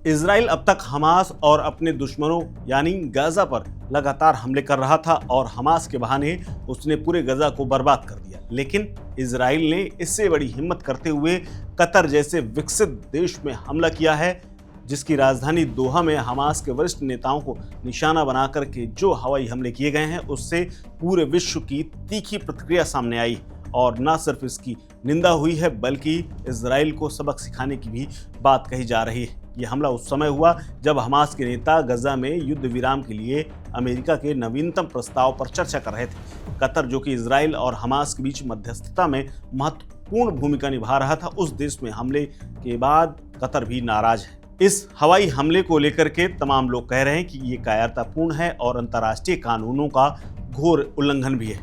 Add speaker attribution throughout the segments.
Speaker 1: Israel अब तक Hamas और अपने दुश्मनों यानी गाजा पर लगातार हमले कर रहा था और हमास के बहाने उसने पूरे गाजा को बर्बाद कर दिया। लेकिन इजराइल ने इससे बड़ी हिम्मत करते हुए कतर जैसे विकसित देश में हमला किया है, जिसकी राजधानी दोहा में हमास के वरिष्ठ नेताओं को निशाना बनाकर के जो हवाई हमले किए गए हैं, उससे पूरे विश्व की तीखी प्रतिक्रिया सामने आई और न सिर्फ इसकी निंदा हुई है बल्कि इजराइल को सबक सिखाने की भी बात कही जा रही है। यह हमला उस समय हुआ जब हमास के नेता गाजा में युद्ध विराम के लिए अमेरिका के नवीनतम प्रस्ताव पर चर्चा कर रहे थे। कतर, जो कि इजराइल और हमास के बीच मध्यस्थता में महत्वपूर्ण भूमिका निभा रहा था, उस देश में हमले के बाद कतर भी नाराज है। इस हवाई हमले को लेकर के तमाम लोग कह रहे हैं कि ये कायरतापूर्ण है और अंतर्राष्ट्रीय कानूनों का घोर उल्लंघन भी है।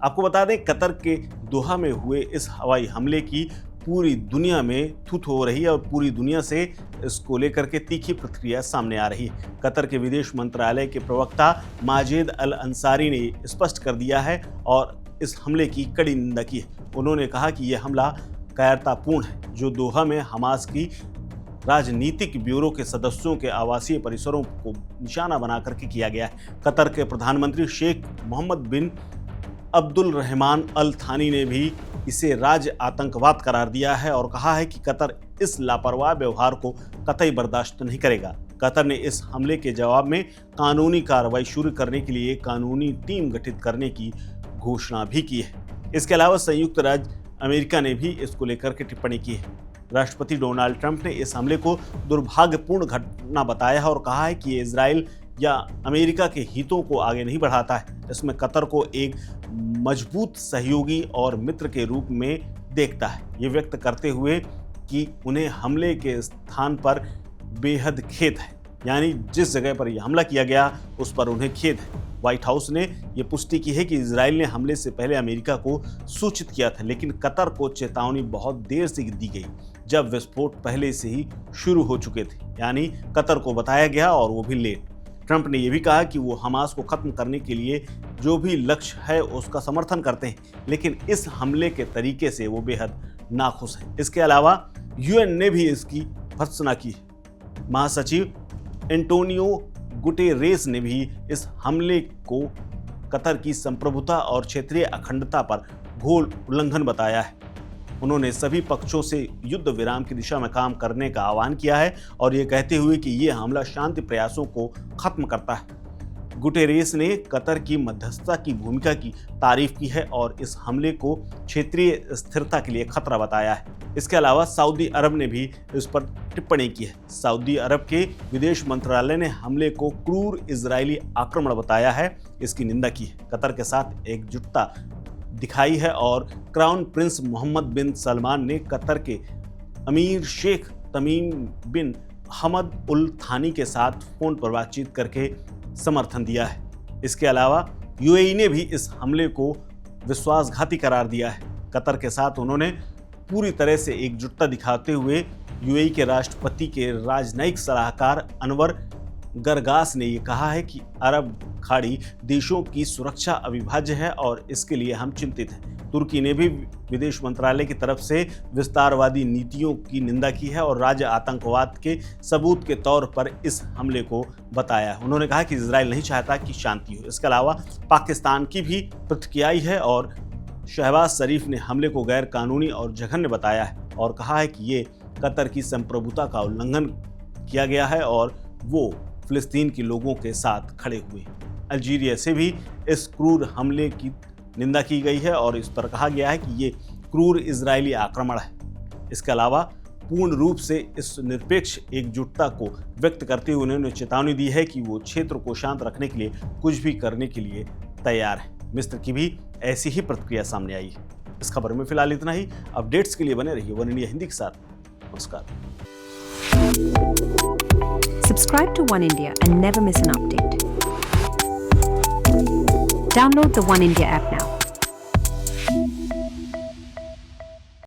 Speaker 1: आपको बता दें, कतर के दोहा में हुए इस हवाई हमले की पूरी दुनिया में थूथ हो रही है और पूरी दुनिया से इसको लेकर के तीखी प्रतिक्रिया सामने आ रही है। कतर के विदेश मंत्रालय के प्रवक्ता माजिद अल अंसारी ने स्पष्ट कर दिया है और इस हमले की कड़ी निंदा की है। उन्होंने कहा कि यह हमला कायरतापूर्ण है, जो दोहा में हमास की राजनीतिक ब्यूरो के सदस्यों के आवासीय परिसरों को निशाना बना करके किया गया है। कतर के प्रधानमंत्री शेख मोहम्मद बिन अब्दुल रहमान अल थानी ने भी इसे राज्य आतंकवाद करार दिया है और कहा है कि कतर इस लापरवाह व्यवहार को कतई बर्दाश्त नहीं करेगा। कतर ने इस हमले के जवाब में कानूनी कार्रवाई शुरू करने के लिए कानूनी टीम गठित करने की घोषणा भी की है। इसके अलावा संयुक्त राज्य अमेरिका ने भी इसको लेकर के टिप्पणी की है। राष्ट्रपति डोनाल्ड ट्रंप ने इस हमले को दुर्भाग्यपूर्ण घटना बताया है और कहा है कि ये इजराइल या अमेरिका के हितों को आगे नहीं बढ़ाता है। इसमें कतर को एक मजबूत सहयोगी और मित्र के रूप में देखता है, ये व्यक्त करते हुए कि उन्हें हमले के स्थान पर बेहद खेद है, यानी जिस जगह पर यह हमला किया गया उस पर उन्हें खेद है। व्हाइट हाउस ने यह पुष्टि की है कि इजराइल ने हमले से पहले अमेरिका को सूचित किया था, लेकिन कतर को चेतावनी बहुत देर से दी गई, जब विस्फोट पहले से ही शुरू हो चुके थे। यानी कतर को बताया गया और वो भी लेट। ट्रंप ने यह भी कहा कि वो हमास को खत्म करने के लिए जो भी लक्ष्य है उसका समर्थन करते हैं, लेकिन इस हमले के तरीके से वो बेहद नाखुश हैं। इसके अलावा यूएन ने भी इसकी भर्त्सना की है। महासचिव एंटोनियो गुटेरेस ने भी इस हमले को कतर की संप्रभुता और क्षेत्रीय अखंडता पर घोर उल्लंघन बताया है। उन्होंने सभी पक्षों से युद्ध विराम की दिशा में काम करने का आह्वान किया है और ये कहते हुए कि ये हमला शांति प्रयासों को खत्म करता है। गुटेरेस ने कतर की मध्यस्थता की भूमिका की तारीफ की है और इस हमले को क्षेत्रीय स्थिरता के लिए खतरा बताया है। इसके अलावा सऊदी अरब ने भी इस पर टिप्पणी की है। सऊदी अरब के विदेश मंत्रालय ने हमले को क्रूर इजरायली आक्रमण बताया है, इसकी निंदा की है। कतर के साथ एकजुटता दिखाई है और क्राउन प्रिंस मोहम्मद बिन सलमान ने कतर के अमीर शेख तमीम बिन हमद उल थानी के साथ फोन पर बातचीत करके समर्थन दिया है। इसके अलावा यूएई ने भी इस हमले को विश्वासघाती करार दिया है। कतर के साथ उन्होंने पूरी तरह से एकजुटता दिखाते हुए यूएई के राष्ट्रपति के राजनयिक सलाहकार अनवर गरगास ने यह कहा है कि अरब खाड़ी देशों की सुरक्षा अविभाज्य है और इसके लिए हम चिंतित हैं। तुर्की ने भी विदेश मंत्रालय की तरफ से विस्तारवादी नीतियों की निंदा की है और राज्य आतंकवाद के सबूत के तौर पर इस हमले को बताया है। उन्होंने कहा कि इजराइल नहीं चाहता कि शांति हो। इसके अलावा पाकिस्तान की भी प्रतिक्रिया आई है और शहबाज शरीफ ने हमले को गैर कानूनी और जघन्य बताया है और कहा है कि ये कतर की संप्रभुता का उल्लंघन किया गया है और वो फिलिस्तीन के लोगों के साथ खड़े हुए। अल्जीरिया से भी इस क्रूर हमले की निंदा की गई है और इस पर कहा गया है कि ये क्रूर इजरायली आक्रमण है। इसके अलावा पूर्ण रूप से इस निरपेक्ष एकजुटता को व्यक्त करते हुए उन्होंने चेतावनी दी है कि वो क्षेत्र को शांत रखने के लिए कुछ भी करने के लिए तैयार है। मिस्र की भी ऐसी ही प्रतिक्रिया सामने आई है। इस खबर में फिलहाल इतना ही। अपडेट्स के लिए बने रहिए वन इंडिया हिंदी के साथ। नमस्कार।
Speaker 2: Subscribe to One India and never miss an update. Download the One India app now.